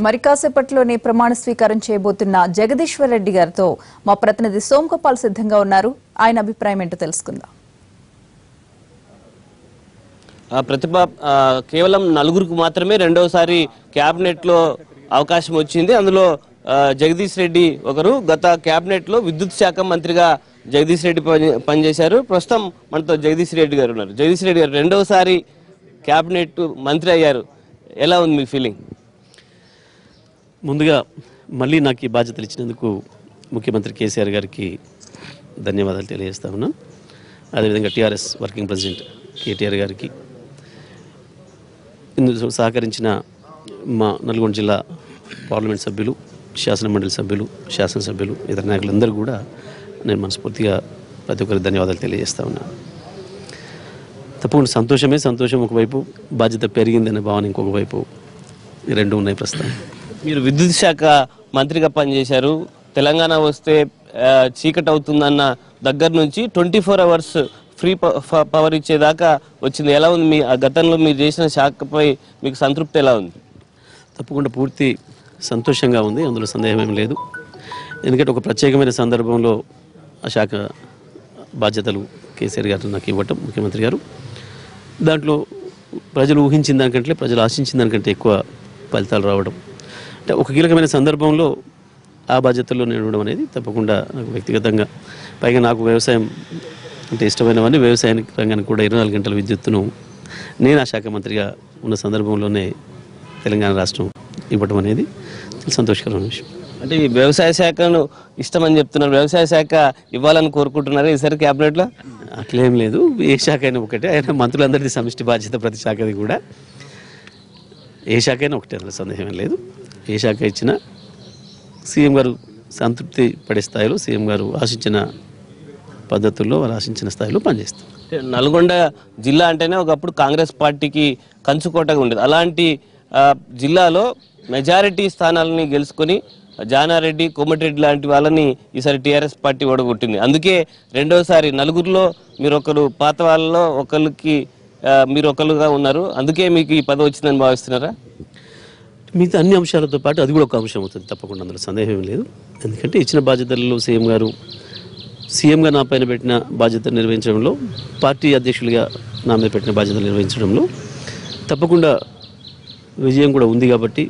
మరి కాసేపట్లోనే ప్రమాణ స్వీకారం చేయబోతున్న జగదీశ్వర్ రెడ్డి గారితో మా ప్రతినిధి సోమగోపాల్ సిద్ధంగా ఉన్నారు. ఆయన అభిప్రాయం ఏంటో తెలుసుకుందాం. ప్రతిభ కేవలం నలుగురికి మాత్రమే రెండోసారి క్యాబినెట్ లో అవకాశం వచ్చింది. అందులో జగదీష్ రెడ్డి ఒకరు. గత క్యాబినెట్ లో విద్యుత్ శాఖ మంత్రిగా జగదీష్ రెడ్డి పనిచేశారు. ప్రస్తుతం మనతో జగదీష్ రెడ్డి గారు ఉన్నారు. జగదీష్ రెడ్డి గారు రెండోసారి క్యాబినెట్ మంత్రి అయ్యారు. ఎలా ఉంది మీ ఫీలింగ్? ముందుగా మళ్ళీ నాకు ఈ బాధ్యతలు ఇచ్చినందుకు ముఖ్యమంత్రి కేసీఆర్ గారికి ధన్యవాదాలు తెలియజేస్తా ఉన్నాను. అదేవిధంగా టీఆర్ఎస్ వర్కింగ్ ప్రెసిడెంట్ కేటీఆర్ గారికి, ఇందులో సహకరించిన మా నల్గొండ జిల్లా పార్లమెంట్ సభ్యులు, శాసనమండలి సభ్యులు, శాసనసభ్యులు, ఇతర నాయకులందరూ కూడా నేను మనస్ఫూర్తిగా ప్రతి ఒక్కరికి ధన్యవాదాలు తెలియజేస్తా ఉన్నాను. తప్పకుండా సంతోషం ఒకవైపు, బాధ్యత పెరిగిందనే భావన ఇంకొక వైపు, ఈ రెండు ఉన్నాయి ప్రస్తుతం. మీరు విద్యుత్ శాఖ మంత్రిగా పనిచేశారు. తెలంగాణ వస్తే చీకటి అవుతుందన్న దగ్గర నుంచి 24 hours ఫ్రీ పవర్ ఇచ్చేదాకా వచ్చింది. ఎలా ఉంది మీ గతంలో మీరు చేసిన శాఖపై మీకు సంతృప్తి ఎలా ఉంది? తప్పకుండా పూర్తి సంతోషంగా ఉంది, అందులో సందేహం ఏం లేదు. ఎందుకంటే ఒక ప్రత్యేకమైన సందర్భంలో ఆ శాఖ బాధ్యతలు కేసీఆర్ గారు నాకు ఇవ్వటం, ముఖ్యమంత్రి గారు, దాంట్లో ప్రజలు ఊహించిన దానికంటే, ప్రజలు ఆశించిన దానికంటే ఎక్కువ ఫలితాలు రావడం, అంటే ఒక కీలకమైన సందర్భంలో ఆ బాధ్యతల్లో నేను ఉండడం అనేది తప్పకుండా నాకు వ్యక్తిగతంగా, పైగా నాకు వ్యవసాయం అంటే ఇష్టమైనవన్నీ, వ్యవసాయానికి రంగానికి కూడా 24 గంటల విద్యుత్తును నేను ఆ శాఖ మంత్రిగా ఉన్న సందర్భంలోనే తెలంగాణ రాష్ట్రం ఇవ్వడం అనేది సంతోషకరమైన విషయం. అంటే ఈ వ్యవసాయ శాఖను ఇష్టమని చెప్తున్నారు. వ్యవసాయ శాఖ ఇవ్వాలని కోరుకుంటున్నారు ఈసారి క్యాబినెట్లో? అట్లేం లేదు, ఏ శాఖ అయినా ఒకటే. ఆయన మంత్రులందరిది సమిష్టి బాధ్యత, ప్రతి శాఖది కూడా. ఏ శాఖ అయినా ఒకటే, అందులో సందేహం లేదు. ఏ శాఖ ఇచ్చినా సీఎం గారు సంతృప్తి పడే స్థాయిలో, సీఎం గారు ఆశించిన పద్ధతుల్లో, వారు ఆశించిన స్థాయిలో పనిచేస్తారు. నల్గొండ జిల్లా అంటేనే ఒకప్పుడు కాంగ్రెస్ పార్టీకి కంచుకోటగా ఉండేది. అలాంటి జిల్లాలో మెజారిటీ స్థానాలని గెలుచుకొని జానారెడ్డి, కోమటిరెడ్డి లాంటి వాళ్ళని ఈసారి టీఆర్ఎస్ పార్టీ ఓడగొట్టింది. అందుకే రెండోసారి నలుగురిలో మీరు ఒకరు, పాత వాళ్ళలో ఒకరికి మీరు ఒకరుగా ఉన్నారు. అందుకే మీకు ఈ పదవి వచ్చిందని భావిస్తున్నారా? మిగతా అన్ని అంశాలతో పాటు అది కూడా ఒక అంశం అవుతుంది తప్పకుండా, అందులో సందేహం లేదు. ఎందుకంటే ఇచ్చిన బాధ్యతలలో సీఎంగా నా పైన పెట్టిన బాధ్యత నిర్వహించడంలో, పార్టీ అధ్యక్షులుగా నా మీద పెట్టిన బాధ్యతలు నిర్వహించడంలో తప్పకుండా విజయం కూడా ఉంది. కాబట్టి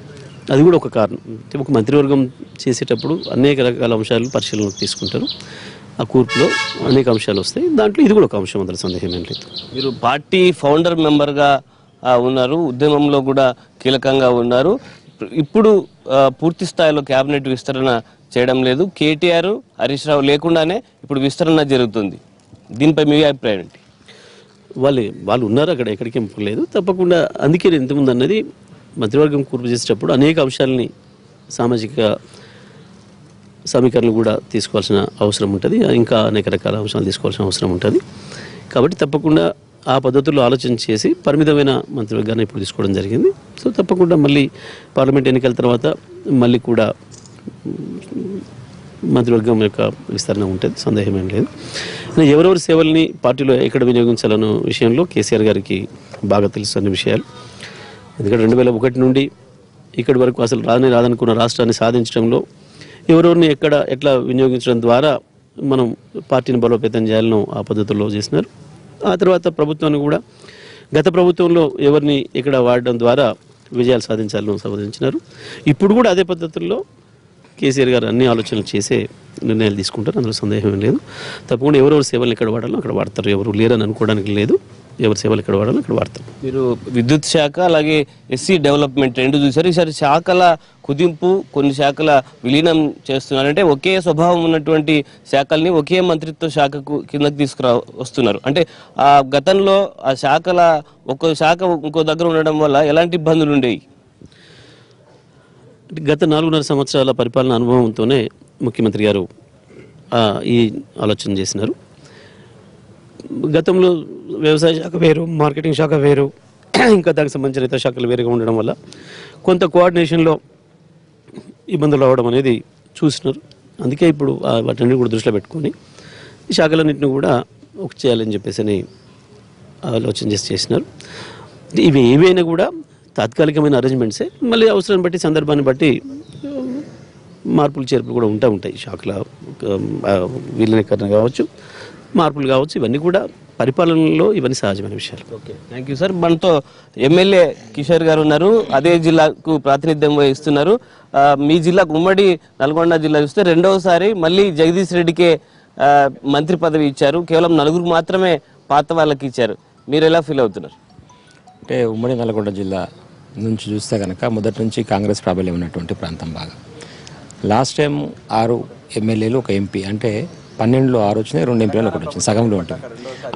అది కూడా ఒక కారణం. ఒక మంత్రివర్గం చేసేటప్పుడు అనేక రకాల అంశాలు పరిశీలనకు తీసుకుంటారు. ఆ కూర్పులో అనేక అంశాలు వస్తాయి, దాంట్లో ఇది కూడా ఒక అంశం, అందులో సందేహం ఏం లేదు. మీరు పార్టీ ఫౌండర్ మెంబర్గా ఉన్నారు, ఉద్యమంలో కూడా కీలకంగా ఉన్నారు. ఇప్పుడు పూర్తి స్థాయిలో క్యాబినెట్ విస్తరణ చేయడం లేదు. కేటీఆర్, హరీష్ రావు లేకుండానే ఇప్పుడు విస్తరణ జరుగుతుంది. దీనిపై మీ అభిప్రాయం ఏంటి? వాళ్ళు ఉన్నారు అక్కడ, ఎక్కడికి లేదు. తప్పకుండా అందుకే ఇంతకుముందు అన్నది, మంత్రివర్గం కూర్పు చేసేటప్పుడు అనేక అంశాలని, సామాజిక సమీకరణలు కూడా తీసుకోవాల్సిన అవసరం ఉంటుంది. ఇంకా అనేక రకాల అంశాలు తీసుకోవాల్సిన అవసరం ఉంటుంది. కాబట్టి తప్పకుండా ఆ పద్ధతుల్లో ఆలోచన చేసి పరిమితమైన మంత్రివర్గాన్ని ఇప్పుడు తీసుకోవడం జరిగింది. సో తప్పకుండా మళ్ళీ పార్లమెంట్ ఎన్నికల తర్వాత మళ్ళీ కూడా మంత్రివర్గం యొక్క విస్తరణ ఉంటుంది, సందేహం ఏం లేదు. ఎవరెవరి సేవల్ని పార్టీలో ఎక్కడ వినియోగించాలన్న విషయంలో కేసీఆర్ గారికి బాగా తెలుస్తున్న విషయాలు. ఎందుకంటే 2001 నుండి ఇక్కడి వరకు అసలు రాదనుకున్న రాష్ట్రాన్ని సాధించడంలో ఎవరెవరిని ఎట్లా వినియోగించడం ద్వారా మనం పార్టీని బలోపేతం చేయాలనో ఆ పద్ధతుల్లో చేసినారు. ఆ తర్వాత ప్రభుత్వాన్ని కూడా గత ప్రభుత్వంలో ఎవరిని ఎక్కడ వాడడం ద్వారా విజయాలు సాధించాలని సంపాదించినారు. ఇప్పుడు కూడా అదే పద్ధతుల్లో కేసీఆర్ గారు అన్ని ఆలోచనలు చేసే నిర్ణయాలు తీసుకుంటారు, అందులో సందేహం ఏం లేదు. తప్పకుండా ఎవరెవరు సేవలు ఎక్కడ వాడాలో అక్కడ వాడతారు, ఎవరు లేరని అనుకోవడానికి లేదు. ఎవరి సేవలు ఎక్కడ వాడాలో అక్కడ వాడతారు. మీరు విద్యుత్ శాఖ అలాగే ఎస్సీ డెవలప్మెంట్ రెండు చూశారు. ఈసారి శాఖల కుదింపు, కొన్ని శాఖల విలీనం చేస్తున్నారు. అంటే ఒకే స్వభావం ఉన్నటువంటి శాఖల్ని ఒకే మంత్రిత్వ శాఖకు కిందకి వస్తున్నారు. అంటే ఆ గతంలో ఆ శాఖల ఒక్కో శాఖ ఇంకో దగ్గర ఉండడం వల్ల ఎలాంటి ఇబ్బందులు ఉండేవి? గత 4.5 సంవత్సరాల పరిపాలన అనుభవంతోనే ముఖ్యమంత్రి గారు ఈ ఆలోచన చేసినారు. గతంలో వ్యవసాయ శాఖ వేరు, మార్కెటింగ్ శాఖ వేరు, ఇంకా దానికి సంబంధించిన ఇతర శాఖలు వేరుగా ఉండడం వల్ల కొంత కోఆర్డినేషన్లో ఇబ్బందులు రావడం అనేది చూసినారు. అందుకే ఇప్పుడు వాటిని కూడా దృష్టిలో పెట్టుకొని ఈ శాఖలన్నింటినీ కూడా ఒక చేయాలని చెప్పేసి ఆలోచన చేసినారు. ఇవి ఏవైనా కూడా తాత్కాలికమైన అరేంజ్మెంట్సే, మళ్ళీ అవసరాన్ని బట్టి సందర్భాన్ని బట్టి మార్పులు చేర్పులు కూడా ఉంటాయి. శాఖల విలీనీకరణ కావచ్చు, మార్పులు కావచ్చు, ఇవన్నీ కూడా పరిపాలనలో ఇవన్నీ సహజమైన విషయాలు. Okay, thank you sir. మనతో ఎమ్మెల్యే కిషోర్ గారు ఉన్నారు, అదే జిల్లాకు ప్రాతినిధ్యం వహిస్తున్నారు. మీ జిల్లాకు ఉమ్మడి నల్గొండ జిల్లా చూస్తే రెండవసారి మళ్ళీ జగదీష్ రెడ్డికే మంత్రి పదవి ఇచ్చారు. కేవలం 4 మాత్రమే పాత వాళ్ళకి ఇచ్చారు. మీరు ఎలా ఫీల్ అవుతున్నారు? అంటే ఉమ్మడి నల్గొండ జిల్లా నుంచి చూస్తే కనుక మొదటి నుంచి కాంగ్రెస్ ప్రాబల్యం ఉన్నటువంటి ప్రాంతం బాగా. లాస్ట్ టైం 6 ఎమ్మెల్యేలు 1 ఎంపీ, అంటే 12లో 6 వచ్చినాయి, 2 ఎంపీలు 1 వచ్చింది, సగంలో ఉంటుంది.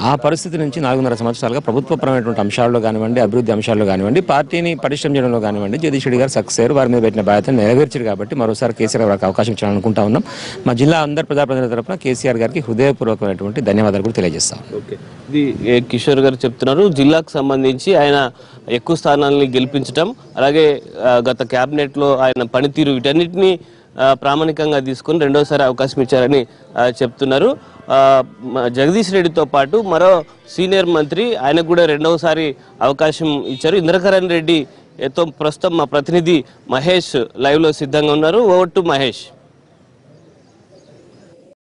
ఆ పరిస్థితి నుంచి 4.5 సంవత్సరాలుగా ప్రభుత్వపరమైనటువంటి అంశాల్లో కానివ్వండి, అభివృద్ధి అంశాల్లో కానివ్వండి, పార్టీని పటిష్టం చేయడంలో కానివ్వండి, జగదీష్ రెడ్డి గారు సక్సెస్ అయ్యారు. వారి మీద పెట్టిన బాధ్యతను నెరవేర్చారు. కాబట్టి మరోసారి కేసీఆర్ గారికి అవకాశం ఇచ్చాలనుకుంటా ఉన్నాం. మా జిల్లా అందరి ప్రజాప్రతినిధుల తరఫున కేసీఆర్ గారికి హృదయపూర్వకమైనటువంటి ధన్యవాదాలు కూడా తెలియజేస్తాం. ఓకే, ఇది కిషోర్ గారు చెప్తున్నారు. జిల్లాకు సంబంధించి ఆయన ఎక్కువ స్థానాలని గెలిపించడం, అలాగే గత క్యాబినెట్లో ఆయన పనితీరు, వీటన్నిటిని ప్రామాణికంగా తీసుకుని రెండోసారి అవకాశం ఇచ్చారని చెప్తున్నారు. జగదీష్ రెడ్డితో పాటు మరో సీనియర్ మంత్రి, ఆయనకు కూడా రెండవసారి అవకాశం ఇచ్చారు. ఇంద్రకరణ్ రెడ్డి ప్రస్తుతం మా ప్రతినిధి మహేష్ లైవ్ లో సిద్ధంగా ఉన్నారు. Over to Mahesh.